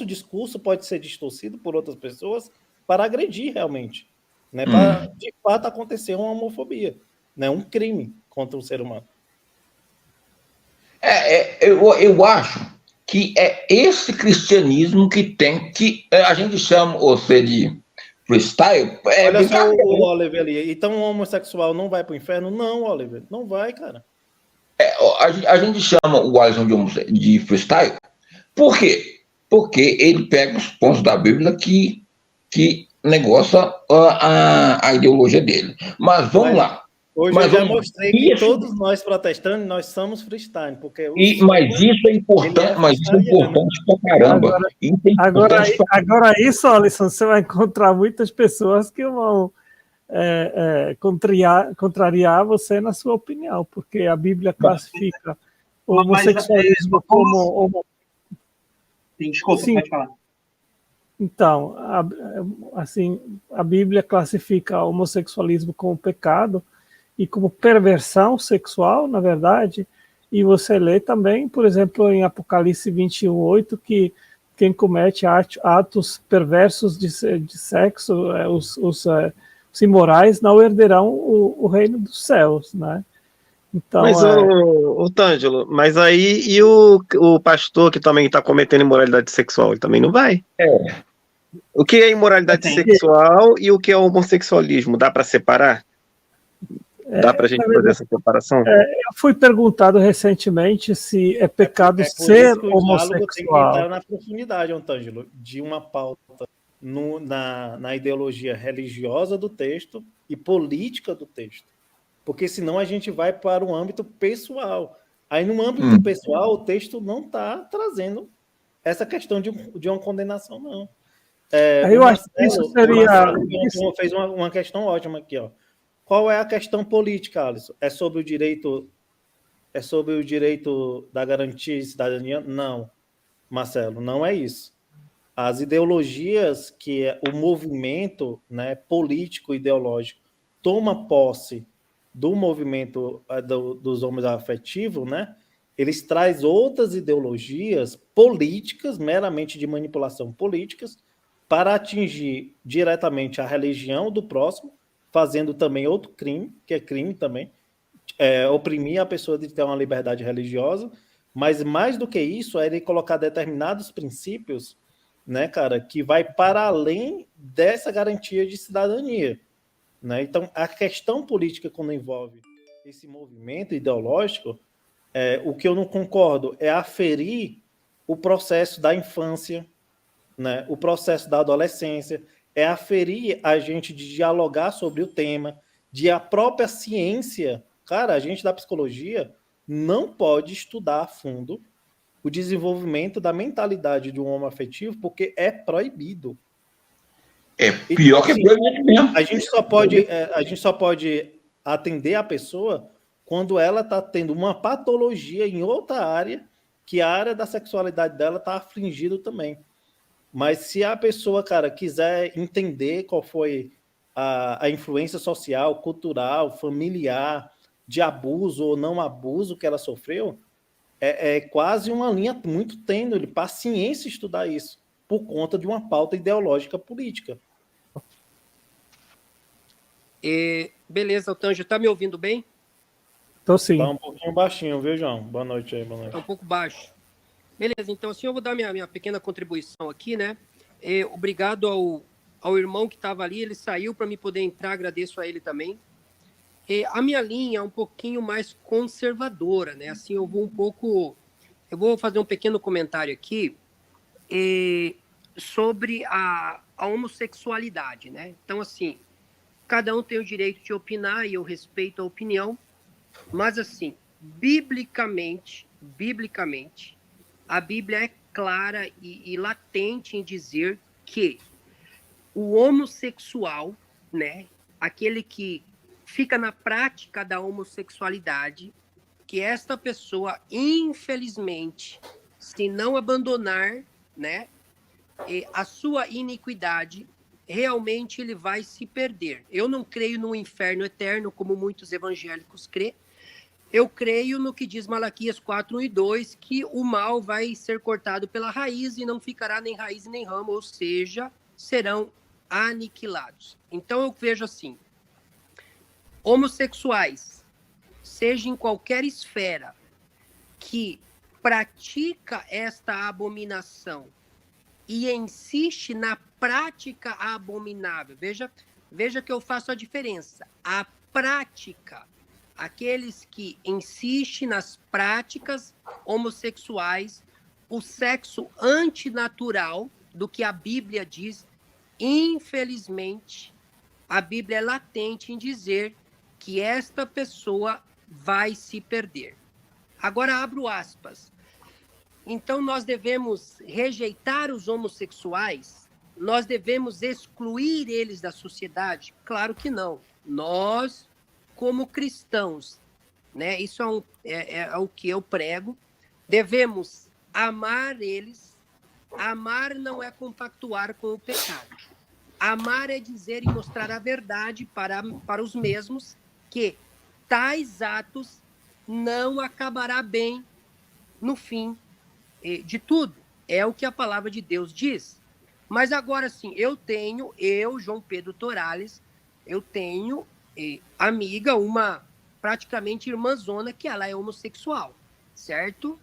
nosso discurso pode ser distorcido por outras pessoas para agredir realmente, né? Para, de fato, acontecer uma homofobia, né? Um crime contra o ser humano. Eu acho que é esse cristianismo que tem que a gente chama você de freestyle. Olha só o Oliver ali. Então o homossexual não vai para o inferno? Não, Oliver, não vai, cara. A gente chama o Alisson de freestyle. Por quê? Porque ele pega os pontos da Bíblia que negocia a ideologia dele. Mas vamos lá. Hoje eu já mostrei que todos nós protestantes, nós somos freestyle, porque mas isso é importante, pra caramba. Agora isso, Alisson, você vai encontrar muitas pessoas que vão contrariar você na sua opinião, porque a Bíblia classifica o homossexualismo como... Desculpa, Sim. pode falar. Então, a Bíblia classifica o homossexualismo como pecado e como perversão sexual, na verdade, e você lê também, por exemplo, em Apocalipse 21:8, que quem comete atos perversos de sexo, os imorais, não herderão o reino dos céus, né? Então, mas, o Tângelo, mas aí e o pastor que também está cometendo imoralidade sexual, ele também não vai? O que é imoralidade sexual e o que é homossexualismo? Dá para separar? Dá para a gente fazer essa separação? Eu fui perguntado recentemente se é pecado ser homossexual. Tem que entrar na profundidade, Antângelo, de uma pauta na ideologia religiosa do texto e política do texto. Porque senão a gente vai para o âmbito pessoal. Aí, no âmbito pessoal, o texto não está trazendo essa questão de uma condenação, não. Eu acho que isso seria... fez uma questão ótima aqui, ó. Qual é a questão política, Alisson? É sobre o direito da garantia de cidadania? Não, Marcelo, não é isso. As ideologias que o movimento, né, político ideológico toma posse do movimento dos homoafetivos, né, eles trazem outras ideologias políticas, meramente de manipulação políticas, para atingir diretamente a religião do próximo, fazendo também outro crime, que é crime também, oprimir a pessoa de ter uma liberdade religiosa, mas mais do que isso, é ele colocar determinados princípios, né, cara, que vai para além dessa garantia de cidadania, né? Então, a questão política, quando envolve esse movimento ideológico, o que eu não concordo é aferir o processo da infância, né, o processo da adolescência, é aferir a gente de dialogar sobre o tema, de a própria ciência. Cara, a gente da psicologia não pode estudar a fundo o desenvolvimento da mentalidade de um homem afetivo, porque é proibido. É pior que proibido mesmo. A gente só pode atender a pessoa quando ela está tendo uma patologia em outra área, que a área da sexualidade dela está afligida também. Mas se a pessoa, cara, quiser entender qual foi a influência social, cultural, familiar, de abuso ou não abuso que ela sofreu, é quase uma linha muito tênue para a ciência estudar isso, por conta de uma pauta ideológica política. Beleza, Otângio, tá me ouvindo bem? Tô sim. Tá um pouquinho baixinho, viu, João? Boa noite aí, boa noite. Tá um pouco baixo. Beleza, então assim eu vou dar minha pequena contribuição aqui, né? Obrigado ao irmão que estava ali, ele saiu para me poder entrar, agradeço a ele também. A minha linha é um pouquinho mais conservadora, né? Assim, eu vou fazer um pequeno comentário aqui sobre a homossexualidade, né? Então, assim, cada um tem o direito de opinar e eu respeito a opinião, mas, assim, biblicamente, a Bíblia é clara e latente em dizer que o homossexual, né, aquele que fica na prática da homossexualidade, que esta pessoa, infelizmente, se não abandonar, né, a sua iniquidade, realmente ele vai se perder. Eu não creio no inferno eterno, como muitos evangélicos crê, eu creio no que diz Malaquias 4, 1 e 2, que o mal vai ser cortado pela raiz e não ficará nem raiz nem ramo, ou seja, serão aniquilados. Então eu vejo assim, homossexuais, seja em qualquer esfera, que pratica esta abominação e insiste na prática abominável, veja que eu faço a diferença, a prática, aqueles que insistem nas práticas homossexuais, o sexo antinatural do que a Bíblia diz, infelizmente, a Bíblia é latente em dizer que esta pessoa vai se perder. Agora abro aspas. Então nós devemos rejeitar os homossexuais? Nós devemos excluir eles da sociedade? Claro que não. Nós, como cristãos, né, isso é o que eu prego, devemos amar eles. Amar não é compactuar com o pecado. Amar é dizer e mostrar a verdade para os mesmos, que tais atos não acabará bem no fim de tudo. É o que a palavra de Deus diz. Mas agora sim, eu, João Pedro Torales, eu tenho amiga, uma praticamente irmãzona, que ela é homossexual, certo?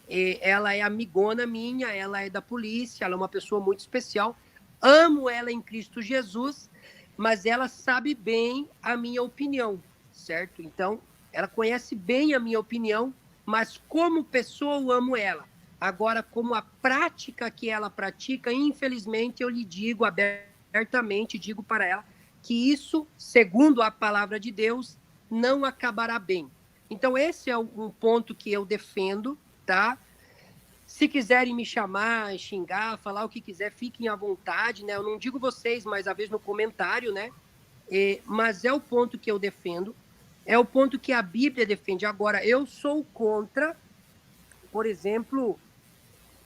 Ela é amigona minha, ela é da polícia, ela é uma pessoa muito especial. Amo ela em Cristo Jesus, mas ela sabe bem a minha opinião, certo? Então, ela conhece bem a minha opinião, mas como pessoa eu amo ela. Agora, como a prática que ela pratica, infelizmente, eu lhe digo abertamente, digo para ela, que isso, segundo a palavra de Deus, não acabará bem. Então, esse é um ponto que eu defendo, tá? Se quiserem me chamar, xingar, falar o que quiser, fiquem à vontade, né? Eu não digo vocês, mas às vezes no comentário, né? Mas é o ponto que eu defendo, é o ponto que a Bíblia defende. Agora, eu sou contra, por exemplo,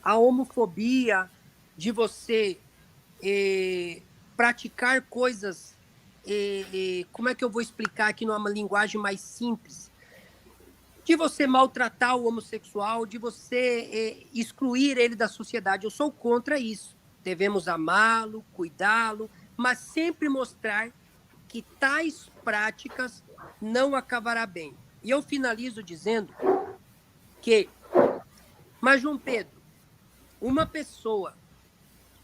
a homofobia, de você praticar coisas, como é que eu vou explicar aqui numa linguagem mais simples? De você maltratar o homossexual, de você excluir ele da sociedade. Eu sou contra isso. Devemos amá-lo, cuidá-lo, mas sempre mostrar que tais práticas não acabará bem. E eu finalizo dizendo que, mas João Pedro, uma pessoa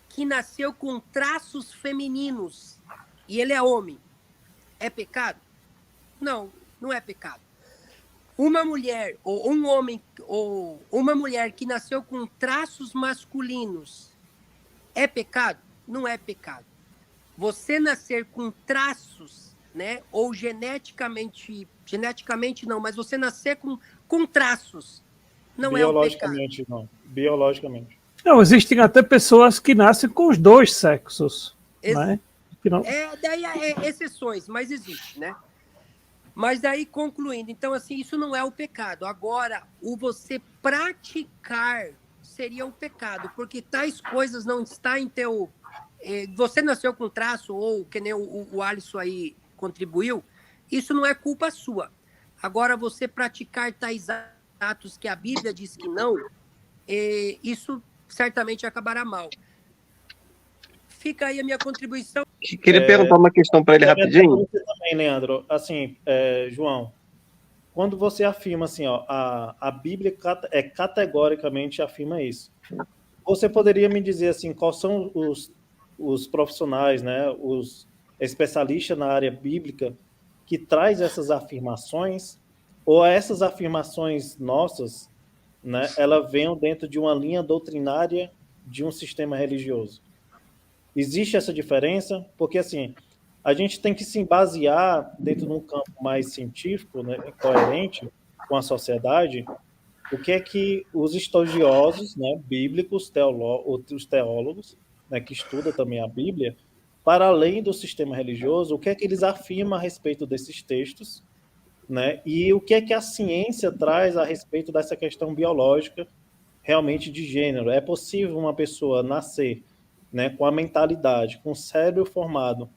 que nasceu com traços femininos e ele é homem, é pecado? Não, não é pecado. Uma mulher ou um homem ou uma mulher que nasceu com traços masculinos é pecado? Não é pecado. Você nascer com traços, né, ou geneticamente não, mas você nascer com traços não é um pecado. Biologicamente não. Biologicamente. Não, existem até pessoas que nascem com os dois sexos, né? Que não... Daí é exceções, mas existe, né? Mas daí, concluindo, então, assim, isso não é o pecado. Agora, o você praticar seria o pecado, porque tais coisas não estão em teu... você nasceu com traço, ou que nem o Alisson aí contribuiu, isso não é culpa sua. Agora, você praticar tais atos que a Bíblia diz que não, isso certamente acabará mal. Fica aí a minha contribuição. Queria perguntar uma questão para ele rapidinho. Também, Leandro, assim, João, quando você afirma assim, ó, a Bíblia categoricamente afirma isso. Você poderia me dizer assim, quais são os profissionais, né, os especialistas na área bíblica que traz essas afirmações, ou essas afirmações nossas, né, elas venham dentro de uma linha doutrinária de um sistema religioso? Existe essa diferença? Porque, assim, a gente tem que se basear dentro de um campo mais científico, né, coerente com a sociedade, o que é que os estudiosos, né, bíblicos, os teólogos, né, que estudam também a Bíblia, para além do sistema religioso, o que é que eles afirmam a respeito desses textos, né, e o que é que a ciência traz a respeito dessa questão biológica realmente de gênero. É possível uma pessoa nascer, né, com a mentalidade, com o cérebro formado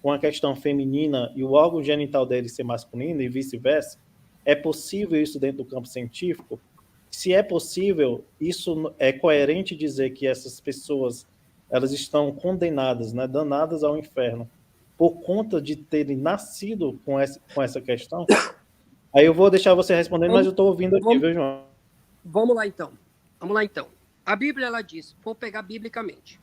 com a questão feminina e o órgão genital dele ser masculino e vice-versa? É possível isso dentro do campo científico? Se é possível, isso é coerente dizer que essas pessoas elas estão condenadas, né, danadas ao inferno, por conta de terem nascido com essa questão? Aí eu vou deixar você respondendo, mas eu estou ouvindo aqui, viu, João? Vamos lá, então. A Bíblia, ela diz, vou pegar biblicamente.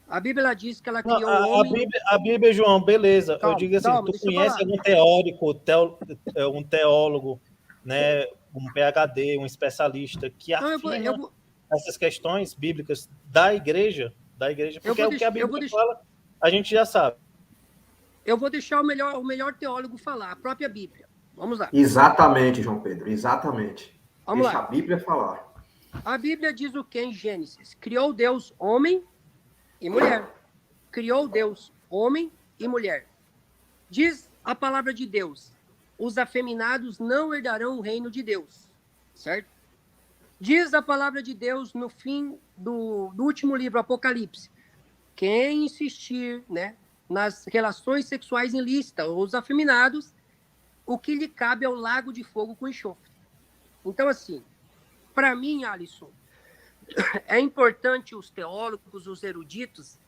A Bíblia ela diz que ela criou o homem... A Bíblia, João, beleza. Calma, eu digo assim, calma, tu deixa eu conhece falar. algum teórico, um teólogo, né, um PhD, um especialista que Não, afirma essas questões bíblicas da igreja? Porque o que a Bíblia fala, a gente já sabe. Eu vou deixar o melhor teólogo falar, a própria Bíblia. Vamos lá. Exatamente, João Pedro, exatamente. Vamos Deixa lá. a Bíblia falar. A Bíblia diz o que em Gênesis? Criou Deus homem e mulher. Criou Deus homem e mulher. Diz a palavra de Deus: os afeminados não herdarão o reino de Deus. Certo? Diz a palavra de Deus no fim do último livro, Apocalipse: quem insistir, né, nas relações sexuais ilícitas, os afeminados, o que lhe cabe é o lago de fogo com enxofre. Então, assim, para mim, Alisson, é importante os teólogos, os eruditos,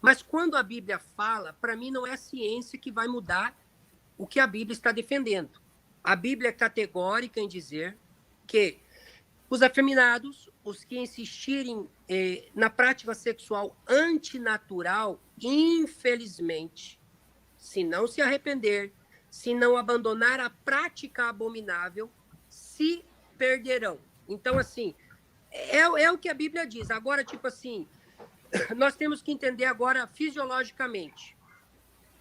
mas quando a Bíblia fala, para mim não é a ciência que vai mudar o que a Bíblia está defendendo. A Bíblia é categórica em dizer que os afeminados, os que insistirem na prática sexual antinatural, infelizmente, se não se arrepender, se não abandonar a prática abominável, se perderão. Então, assim, é o que a Bíblia diz. Agora, tipo assim, nós temos que entender agora fisiologicamente.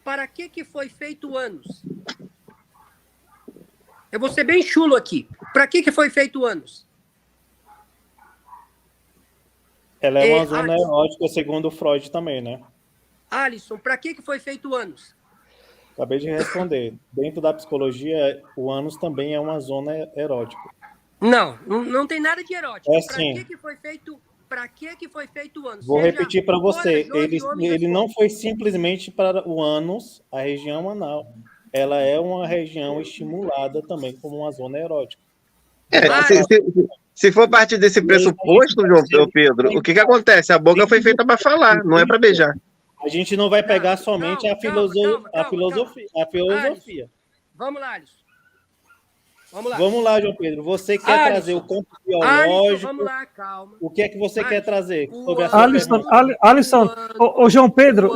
Para que foi feito o ânus? Eu vou ser bem chulo aqui. Para que foi feito o ânus? Ela é uma zona erótica, segundo o Freud também, né? Alisson, para que foi feito o ânus? Acabei de responder. Dentro da psicologia, o ânus também é uma zona erótica. Não tem nada de erótico. É Para sim. que foi feito? Para que foi feito o ânus? Vou repetir para você. Corajoso, Ele não foi simplesmente para o ânus, a região anal. Ela é uma região estimulada também como uma zona erótica. Se for partir desse pressuposto, João Pedro, o que acontece? A boca foi feita para falar, não é para beijar. A gente não vai pegar somente a filosofia. Vamos lá, Alisson. Vamos lá, João Pedro. Você quer trazer o campo biológico? Vamos lá, calma. O que é que você quer trazer sobre essa Alisson, ô João Pedro,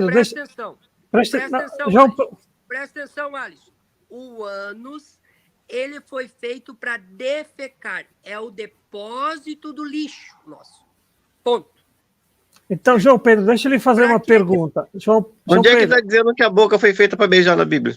presta atenção. Presta atenção, Alisson. O ânus, ele foi feito para defecar. É o depósito do lixo nosso. Ponto. Então, João Pedro, deixa eu lhe fazer uma pergunta. Onde é que está dizendo que a boca foi feita para beijar na Bíblia?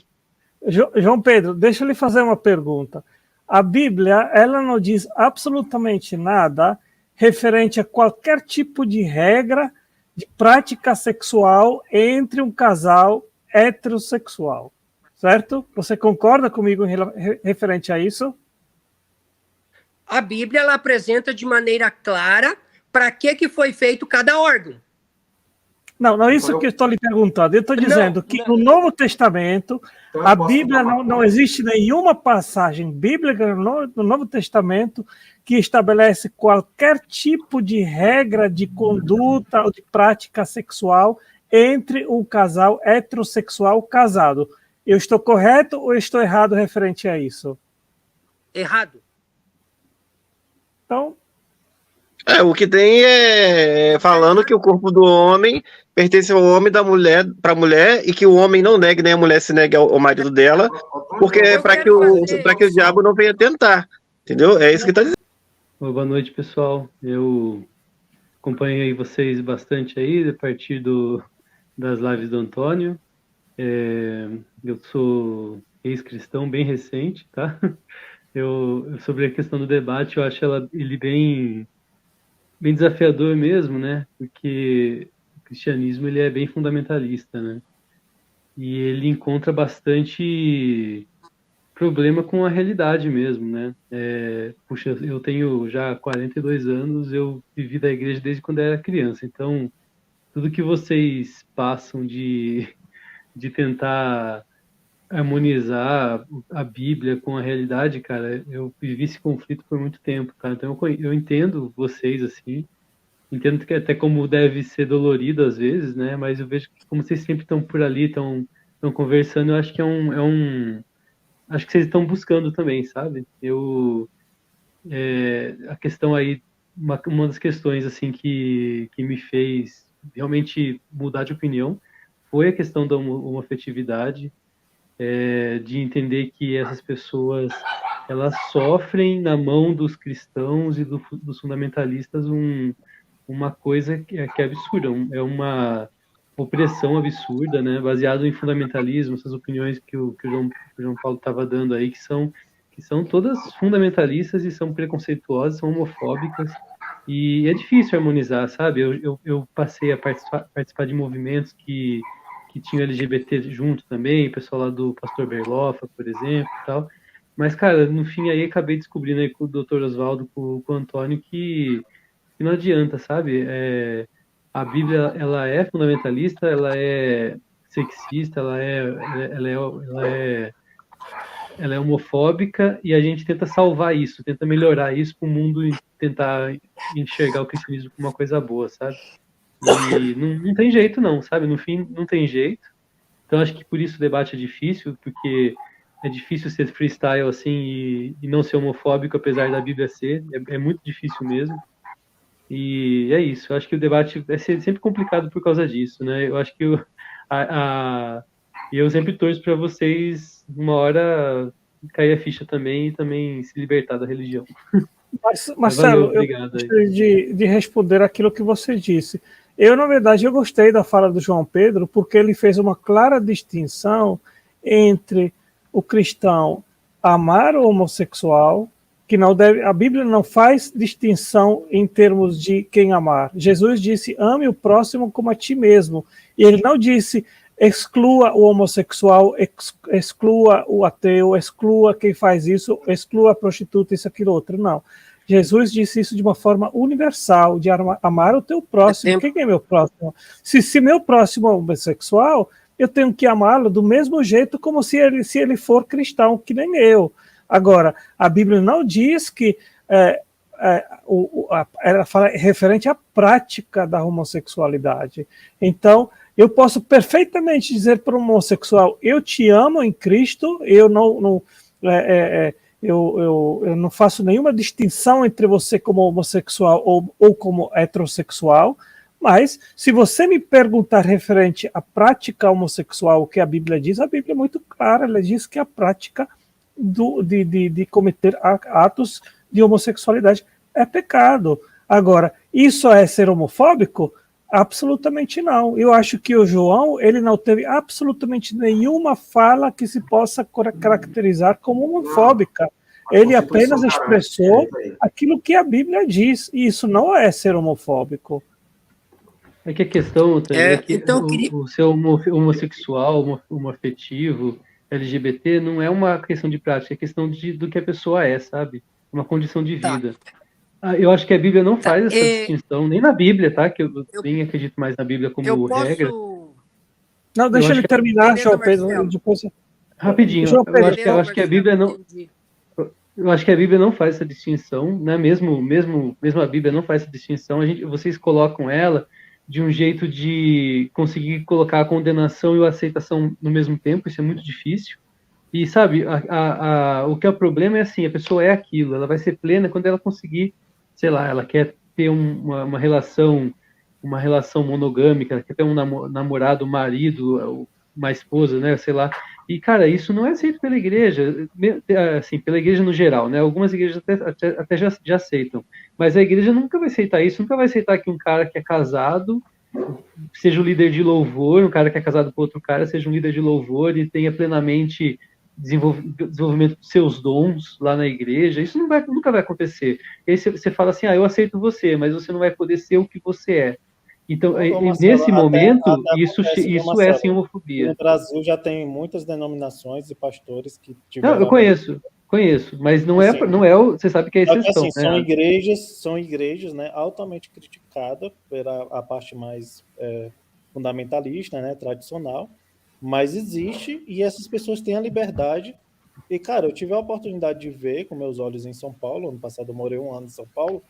João Pedro, deixa eu lhe fazer uma pergunta. A Bíblia, ela não diz absolutamente nada referente a qualquer tipo de regra de prática sexual entre um casal heterossexual, certo? Você concorda comigo referente a isso? A Bíblia, ela apresenta de maneira clara para que foi feito cada órgão. Não é isso que eu estou lhe perguntando. Eu estou dizendo que no Novo Testamento, a Bíblia não existe nenhuma passagem bíblica no Novo Testamento que estabelece qualquer tipo de regra de conduta ou de prática sexual entre um casal heterossexual casado. Eu estou correto ou estou errado referente a isso? Errado. Então... o que tem é falando que o corpo do homem pertence ao homem, da mulher para a mulher, e que o homem não negue, nem a mulher se negue ao marido dela, porque é para que o diabo não venha tentar. Entendeu? É isso que está dizendo. Boa noite, pessoal. Eu acompanhei vocês bastante aí, a partir das lives do Antônio. Eu sou ex-cristão bem recente, tá? Sobre a questão do debate, eu acho ele bem desafiador mesmo, né? Porque o cristianismo ele é bem fundamentalista, né? E ele encontra bastante problema com a realidade mesmo, né? Puxa, eu tenho já 42 anos, eu vivi da igreja desde quando eu era criança, então tudo que vocês passam de tentar harmonizar a Bíblia com a realidade, cara, eu vivi esse conflito por muito tempo, cara. Então eu entendo vocês, assim, entendo que até como deve ser dolorido às vezes, né? Mas eu vejo que como vocês sempre estão por ali, estão conversando, eu acho que acho que vocês estão buscando também, sabe? A questão aí, uma das questões assim que me fez realmente mudar de opinião foi a questão da homoafetividade, de entender que essas pessoas elas sofrem na mão dos cristãos e dos fundamentalistas uma coisa que é absurda, é uma opressão absurda, né, baseado em fundamentalismo, essas opiniões que o João Paulo estava dando aí, que são todas fundamentalistas e são preconceituosas, são homofóbicas, e é difícil harmonizar, sabe? Eu passei a participar de movimentos que tinham LGBT junto também, o pessoal lá do Pastor Berloffa, por exemplo, e tal. Mas, cara, no fim aí acabei descobrindo aí com o Dr. Oswaldo, com o Antônio, que não adianta, sabe? A Bíblia, ela é fundamentalista, ela é sexista, ela é homofóbica, e a gente tenta salvar isso, tenta melhorar isso para o mundo e tentar enxergar o cristianismo como uma coisa boa, sabe? E não tem jeito não, sabe? No fim, não tem jeito. Então, acho que por isso o debate é difícil, porque é difícil ser freestyle assim e não ser homofóbico, apesar da Bíblia ser. É muito difícil mesmo. E é isso. Eu acho que o debate vai ser sempre complicado por causa disso, né? Eu acho que eu sempre torço para vocês, uma hora, cair a ficha também e também se libertar da religião. Mas, Marcelo, valeu, obrigado, eu gostaria de responder aquilo que você disse. Na verdade, eu gostei da fala do João Pedro, porque ele fez uma clara distinção entre o cristão amar o homossexual, que não deve, a Bíblia não faz distinção em termos de quem amar. Jesus disse, ame o próximo como a ti mesmo. E ele não disse, exclua o homossexual, exclua o ateu, exclua quem faz isso, exclua a prostituta, isso, aquilo, outro. Não. Jesus disse isso de uma forma universal, de amar o teu próximo. Quem é meu próximo? Se meu próximo é homossexual, eu tenho que amá-lo do mesmo jeito como se ele for cristão, que nem eu. Agora, a Bíblia não diz que ela fala referente à prática da homossexualidade. Então, eu posso perfeitamente dizer para um homossexual, eu te amo em Cristo, eu não faço nenhuma distinção entre você como homossexual ou como heterossexual, mas se você me perguntar referente à prática homossexual, o que a Bíblia diz, a Bíblia é muito clara, ela diz que a prática de cometer atos de homossexualidade é pecado. Agora, isso é ser homofóbico? Absolutamente não. Eu acho que o João, ele não teve absolutamente nenhuma fala que se possa caracterizar como homofóbica. Ele apenas expressou aquilo que a Bíblia diz, e isso não é ser homofóbico. É que a questão é que então, o ser homossexual, homoafetivo, LGBT, não é uma questão de prática, é questão do que a pessoa é, sabe? Uma condição de vida. Eu acho que a Bíblia não faz essa distinção, nem na Bíblia, tá? Que eu nem acredito mais na Bíblia como regra. Não, deixa ele terminar, João Pedro. Depois... Rapidinho, eu acho que a Bíblia não... Eu acho que a Bíblia não faz essa distinção, né? Mesmo a Bíblia não faz essa distinção. Vocês colocam ela de um jeito de conseguir colocar a condenação e a aceitação no mesmo tempo, isso é muito difícil. E, sabe, o que é o problema é assim, a pessoa é aquilo, ela vai ser plena quando ela conseguir, sei lá, ela quer ter uma relação monogâmica, ela quer ter um namorado, um marido, uma esposa, né, sei lá. E, cara, isso não é aceito pela igreja, assim, pela igreja no geral, né? Algumas igrejas até já aceitam, mas a igreja nunca vai aceitar isso, nunca vai aceitar que um cara que é casado seja o líder de louvor, um cara que é casado com outro cara seja um líder de louvor e tenha plenamente desenvolvimento dos seus dons lá na igreja. Isso nunca vai acontecer. E aí você fala assim, eu aceito você, mas você não vai poder ser o que você é. Então, nesse momento, isso é sim homofobia. No Brasil já tem muitas denominações e pastores que tiveram... Não, eu conheço, mas não assim, você sabe que é exceção. Assim, são igrejas, né, altamente criticadas pela a parte mais fundamentalista, né, tradicional, mas existe, e essas pessoas têm a liberdade. E, cara, eu tive a oportunidade de ver com meus olhos em São Paulo. Ano passado eu morei 1 ano em São Paulo.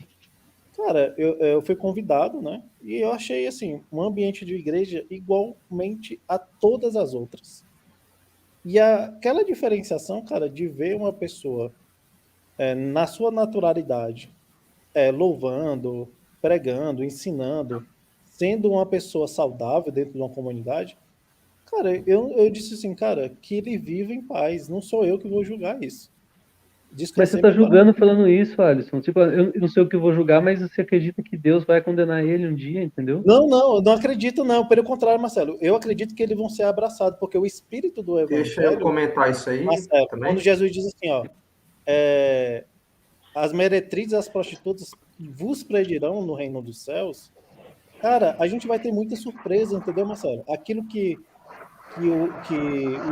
Cara, eu fui convidado, né? E eu achei, assim, um ambiente de igreja igualmente a todas as outras. E aquela diferenciação, cara, de ver uma pessoa na sua naturalidade, louvando, pregando, ensinando, sendo uma pessoa saudável dentro de uma comunidade, cara, eu disse assim, cara, que ele vive em paz, não sou eu que vou julgar isso. Mas você tá julgando falando isso, Alisson. Tipo, eu não sei o que eu vou julgar, mas você acredita que Deus vai condenar ele um dia, entendeu? Não, eu não acredito, não. Pelo contrário, Marcelo, eu acredito que eles vão ser abraçados, porque o espírito do evangelho... Deixa eu comentar isso aí, Marcelo, também. quando Jesus diz assim, ó, as meretrizes e as prostitutas vos predirão no reino dos céus, cara, a gente vai ter muita surpresa, entendeu, Marcelo? Aquilo que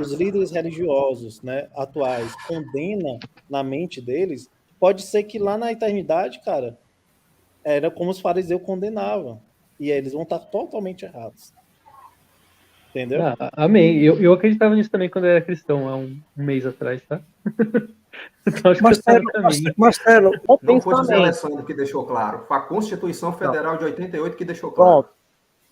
os líderes religiosos, né, atuais condenam na mente deles, pode ser que lá na eternidade, cara, era como os fariseus condenavam. E aí eles vão estar totalmente errados. Entendeu? Amém. Eu acreditava nisso também quando eu era cristão, há um mês atrás, tá? Então, acho Marcelo, não foi José Alessandro que deixou claro. Foi a Constituição Federal de 88 que deixou claro.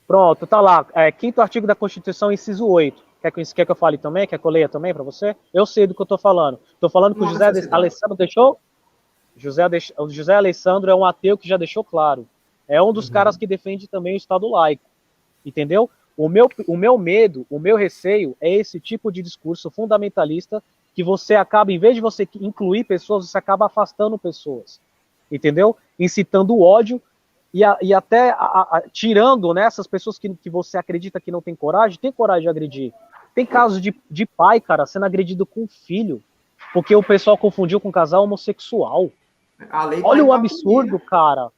Pronto, tá lá. 5º artigo da Constituição, inciso 8. Quer que eu fale também? Quer que eu leia também para você? Eu sei do que eu tô falando. Tô falando que o José Alessandro deixou... O José Alessandro é um ateu que já deixou claro. É um dos caras que defende também o Estado laico. Entendeu? O meu medo, o meu receio é esse tipo de discurso fundamentalista que você acaba, em vez de você incluir pessoas, você acaba afastando pessoas. Entendeu? Incitando o ódio e até tirando, né, essas pessoas que você acredita que não tem coragem de agredir. Tem casos de pai, cara, sendo agredido com filho, porque o pessoal confundiu com casal homossexual. Olha o absurdo, cara.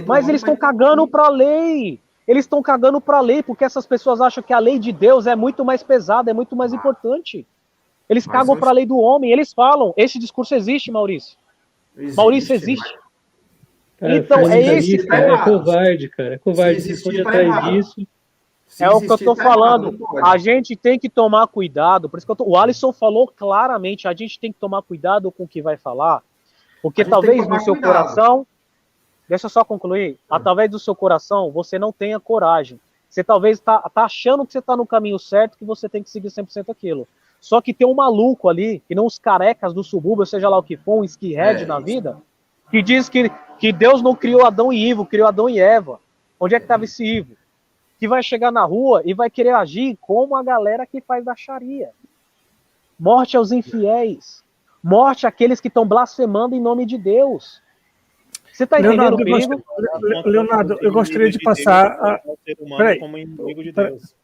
Mas eles estão cagando pra lei. Eles estão cagando pra lei, porque essas pessoas acham que a lei de Deus é muito mais pesada, é muito mais importante. Eles cagam pra lei do homem, eles falam. Esse discurso existe, Maurício. Maurício, existe. Cara, então, é esse... É covarde, cara. É covarde. Se esconde atrás disso. É o que eu tô falando. A gente tem que tomar cuidado. Por isso que o Alisson falou claramente, a gente tem que tomar cuidado com o que vai falar. Porque talvez no seu coração... Deixa eu só concluir. Através do seu coração, você não tenha coragem. Você talvez tá achando que você tá no caminho certo, que você tem que seguir 100% aquilo. Só que tem um maluco ali, que não os carecas do subúrbio, seja lá o que for, um skinhead na vida, que diz que Deus não criou Adão e Ivo, criou Adão e Eva. Onde é que estava esse Ivo? Que vai chegar na rua e vai querer agir como a galera que faz da Sharia. Morte aos infiéis. Morte àqueles que estão blasfemando em nome de Deus. Você está entendendo o perigo? Leonardo, eu gostaria de passar... Como inimigo de Deus.